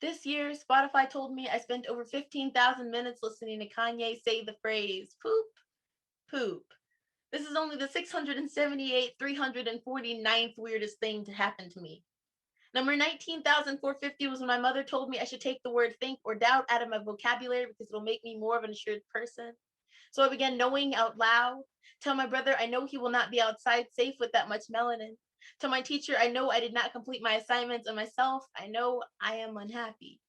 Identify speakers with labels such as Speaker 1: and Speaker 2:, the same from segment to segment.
Speaker 1: This year, Spotify told me I spent over 15,000 minutes listening to Kanye say the phrase poop, poop. This is only the 678, 349th weirdest thing to happen to me. Number 19,450 was when my mother told me I should take the word think or doubt out of my vocabulary because it'll make me more of an assured person. So I began knowing out loud. Tell my brother I know he will not be outside safe with that much melanin. Tell my teacher I know I did not complete my assignments, and myself I know I am unhappy.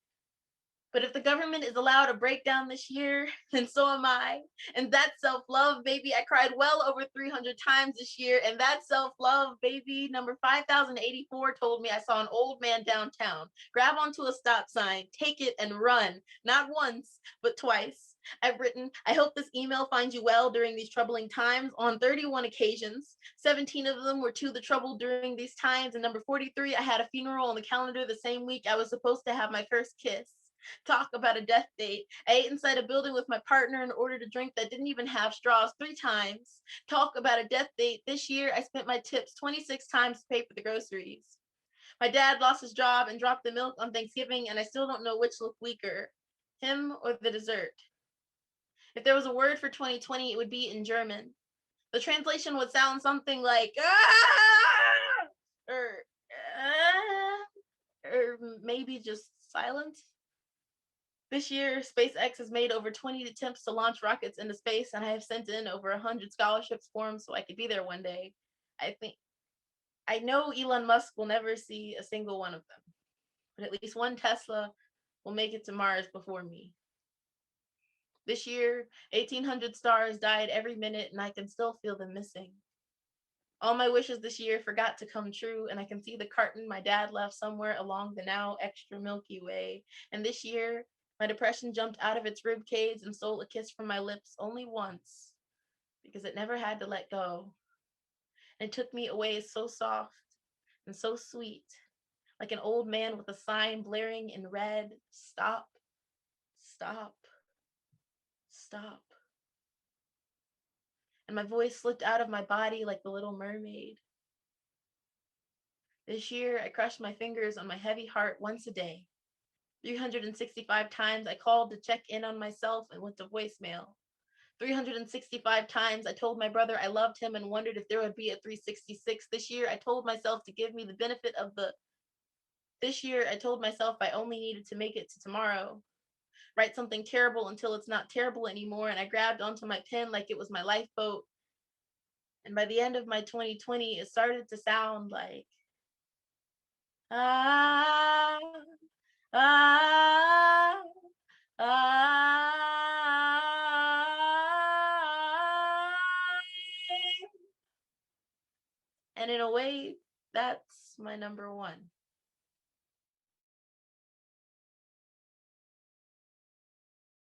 Speaker 1: But if the government is allowed a breakdown this year, then so am I. And that's self-love, baby. I cried well over 300 times this year, and that's self-love, baby. Number 5084 told me I saw an old man downtown grab onto a stop sign, take it, and run. Not once, but twice. I've written, I hope this email finds you well during these troubling times on 31 occasions. 17 of them were to the trouble during these times, and number 43, I had a funeral on the calendar the same week I was supposed to have my first kiss. Talk about a death date. I ate inside a building with my partner and ordered a drink that didn't even have straws 3 times. Talk about a death date. This year, I spent my tips 26 times to pay for the groceries. My dad lost his job and dropped the milk on Thanksgiving, and I still don't know which looked weaker, him or the dessert. If there was a word for 2020, it would be in German. The translation would sound something like, ah! or, or maybe just silence. This year, SpaceX has made over 20 attempts to launch rockets into space, and I have sent in over 100 scholarships for them so I could be there one day. I know Elon Musk will never see a single one of them, but at least one Tesla will make it to Mars before me. This year, 1,800 stars died every minute, and I can still feel them missing. All my wishes this year forgot to come true, and I can see the carton my dad left somewhere along the now extra Milky Way. And this year, my depression jumped out of its rib cage and stole a kiss from my lips only once, because it never had to let go. And it took me away so soft and so sweet, like an old man with a sign blaring in red, stop, stop, stop. And my voice slipped out of my body like the Little Mermaid. This year, I crushed my fingers on my heavy heart once a day. 365 times I called to check in on myself and went to voicemail. 365 times I told my brother I loved him and wondered if there would be a 366. This year, I told myself to give me the benefit of the. This year, I told myself I only needed to make it to tomorrow. Write something terrible until it's not terrible anymore, and I grabbed onto my pen like it was my lifeboat. And by the end of my 2020, it started to sound like, ah, ah, ah. And in a way, that's my number one.